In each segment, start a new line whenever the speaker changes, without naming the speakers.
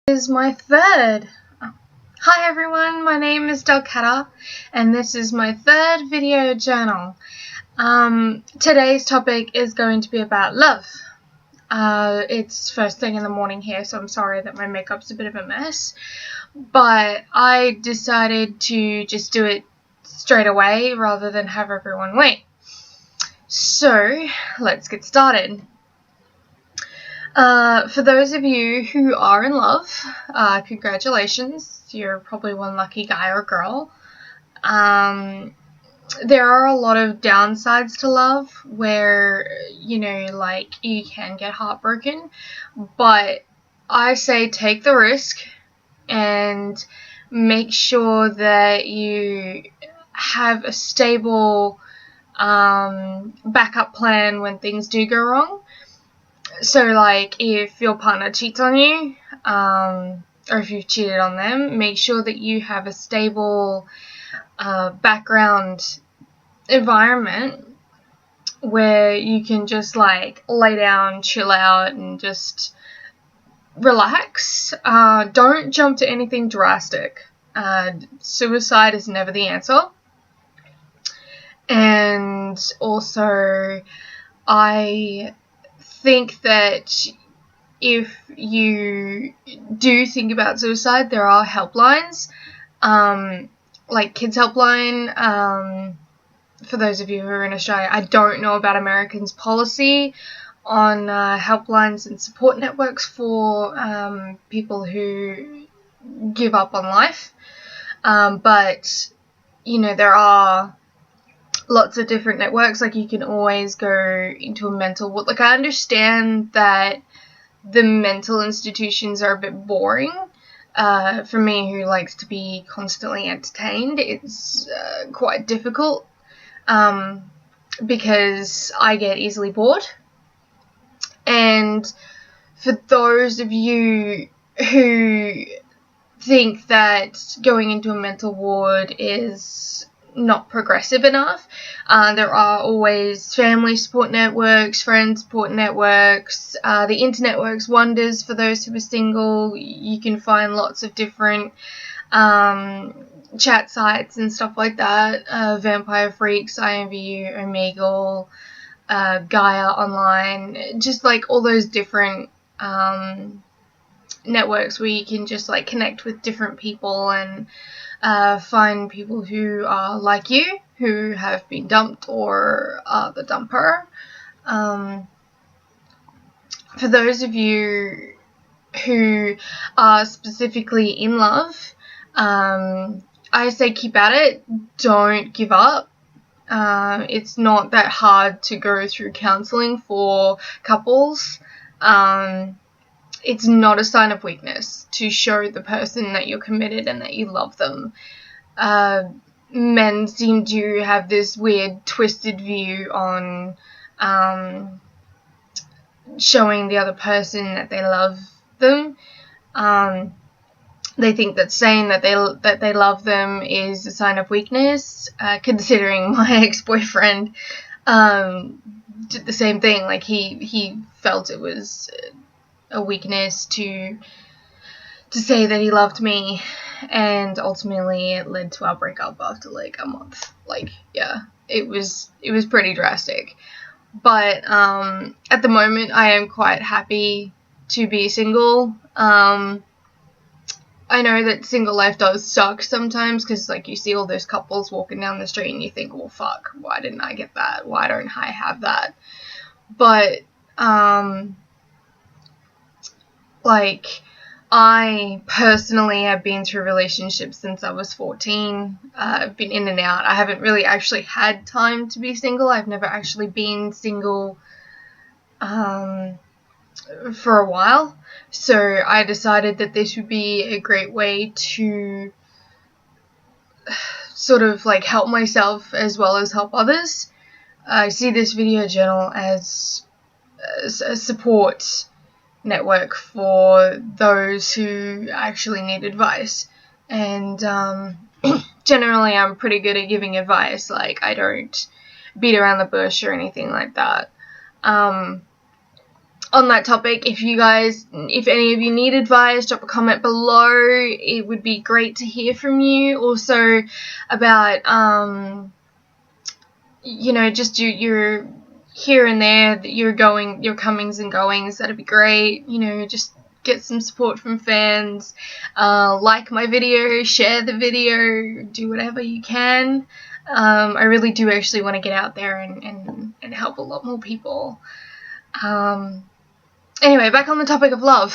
Is my third. Hi everyone, my name is Delcata and this is my third video journal. Today's topic is going to be about love. It's first thing in the morning here, so I'm sorry that my makeup's a bit of a mess, but I decided to just do it straight away rather than have everyone wait. So let's get started. For those of you who are in love, congratulations, you're probably one lucky guy or girl. There are a lot of downsides to love where, you can get heartbroken, but I say take the risk and make sure that you have a stable backup plan when things do go wrong. So, if your partner cheats on you, or if you've cheated on them, make sure that you have a stable background environment where you can just, lay down, chill out, and just relax. Don't jump to anything drastic. Suicide is never the answer. And also, I think that if you do think about suicide, there are helplines, like Kids Helpline. For those of you who are in Australia, I don't know about Americans' policy on helplines and support networks for people who give up on life, but there are lots of different networks. You can always go into a mental ward. I understand that the mental institutions are a bit boring. For me, who likes to be constantly entertained, it's quite difficult because I get easily bored. And for those of you who think that going into a mental ward is not progressive enough, there are always family support networks, friend support networks. The internet works wonders for those who are single. You can find lots of different chat sites and stuff like that. Vampire Freaks, IMVU, Omegle, Gaia Online, just all those different networks where you can just connect with different people and find people who are like you, who have been dumped or are the dumper. For those of you who are specifically in love, I say keep at it, don't give up. It's not that hard to go through counselling for couples. It's not a sign of weakness to show the person that you're committed and that you love them. Men seem to have this weird, twisted view on showing the other person that they love them. They think that saying that they love them is a sign of weakness. Considering my ex-boyfriend did the same thing. He felt it was a weakness to say that he loved me, and ultimately it led to our breakup after a month. It was pretty drastic. But at the moment I am quite happy to be single. I know that single life does suck sometimes because you see all those couples walking down the street and you think, well, fuck, why didn't I get that? Why don't I have that? But I personally have been through relationships since I was 14. I've been in and out. I haven't really actually had time to be single. I've never actually been single for a while. So I decided that this would be a great way to sort of help myself as well as help others. I see this video journal as a support network for those who actually need advice, and generally I'm pretty good at giving advice. I don't beat around the bush or anything like that. on that topic, if any of you need advice, drop a comment below. It would be great to hear from you. Also about, just your here and there, your comings and goings, that'd be great. Just get some support from fans. Like my video, share the video, do whatever you can. I really do actually want to get out there and help a lot more people. Anyway, back on the topic of love.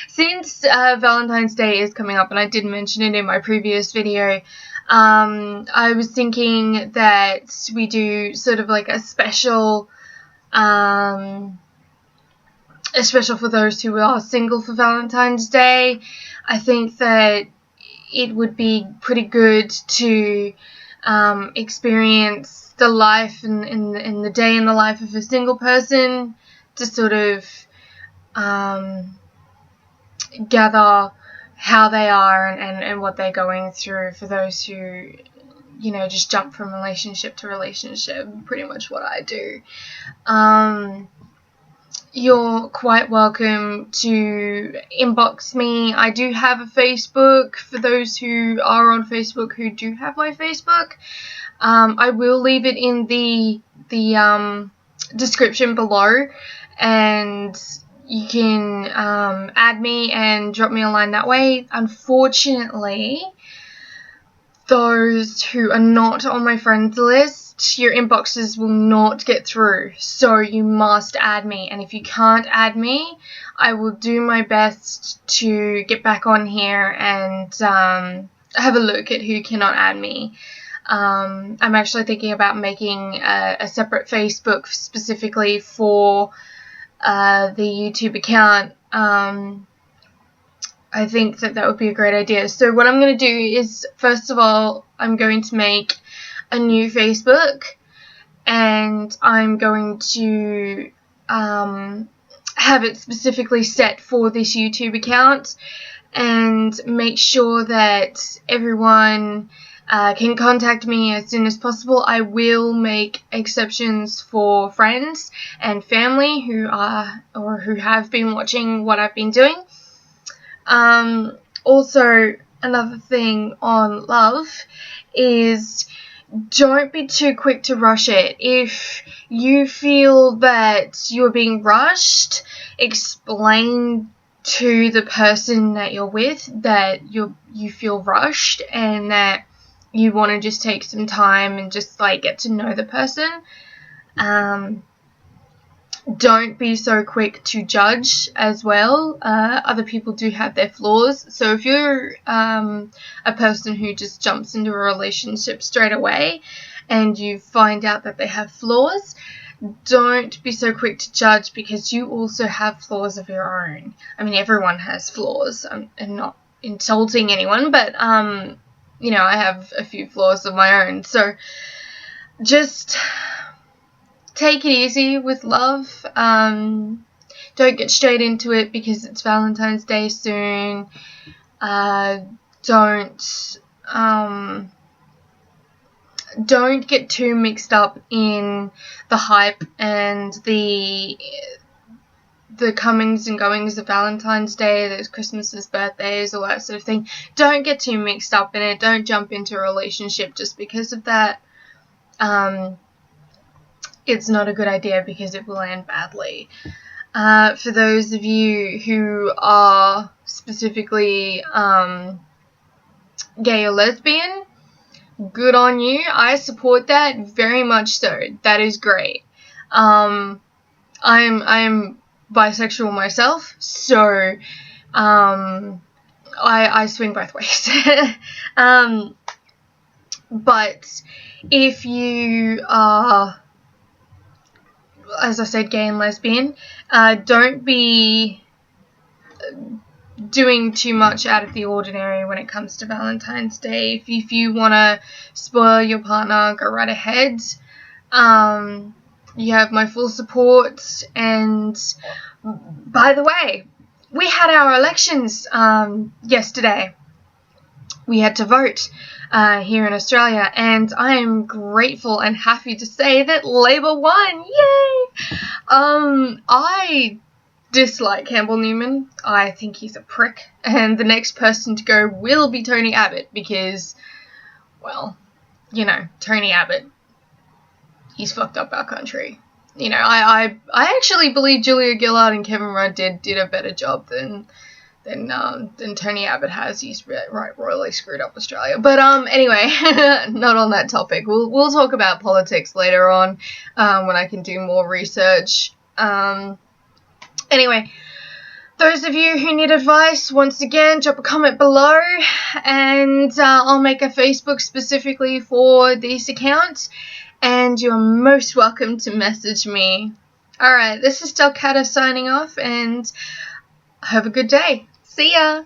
Since Valentine's Day is coming up, and I did mention it in my previous video, I was thinking that we do sort of like a special for those who are single for Valentine's Day. I think that it would be pretty good to experience the life in the day in the life of a single person, to sort of gather how they are and what they're going through, for those who just jump from relationship to relationship, pretty much what I do. You're quite welcome to inbox me. I do have a Facebook, for those who are on Facebook who do have my Facebook. I will leave it in the description below, and you can add me and drop me a line that way. Unfortunately, those who are not on my friends list, your inboxes will not get through, so you must add me. And if you can't add me, I will do my best to get back on here and have a look at who cannot add me. I'm actually thinking about making a separate Facebook specifically for the YouTube account. I think that would be a great idea. So what I'm going to do is, first of all, I'm going to make a new Facebook, and I'm going to have it specifically set for this YouTube account, and make sure that everyone can contact me as soon as possible. I will make exceptions for friends and family who are or who have been watching what I've been doing. Also, another thing on love is, don't be too quick to rush it. If you feel that you're being rushed, explain to the person that you're with that you feel rushed, and that you want to just take some time and just like get to know the person. Don't be so quick to judge as well. Other people do have their flaws. So if you're a person who just jumps into a relationship straight away and you find out that they have flaws, don't be so quick to judge, because you also have flaws of your own. I mean, everyone has flaws. I'm not insulting anyone, but I have a few flaws of my own. So just take it easy with love. Don't get straight into it because it's Valentine's Day soon. Don't get too mixed up in the hype and the comings and goings of Valentine's Day, there's Christmases, birthdays, all that sort of thing. Don't get too mixed up in it. Don't jump into a relationship just because of that. It's not a good idea, because it will end badly. For those of you who are specifically gay or lesbian, good on you. I support that very much so. That is great. I'm bisexual myself, so I swing both ways. But if you are, as I said, gay and lesbian, don't be doing too much out of the ordinary when it comes to Valentine's Day. If you want to spoil your partner, go right ahead. You have my full support. And by the way, we had our elections yesterday. We had to vote here in Australia, and I am grateful and happy to say that Labor won. Yay! I dislike Campbell Newman. I think he's a prick. And the next person to go will be Tony Abbott because, well, you know, Tony Abbott, he's fucked up our country. You know, I actually believe Julia Gillard and Kevin Rudd did a better job than Tony Abbott has. He's royally screwed up Australia. But anyway, not on that topic. We'll talk about politics later on when I can do more research. Anyway, those of you who need advice, once again, drop a comment below, and I'll make a Facebook specifically for this account, and you're most welcome to message me. Alright, this is Delcata signing off, and have a good day. See ya!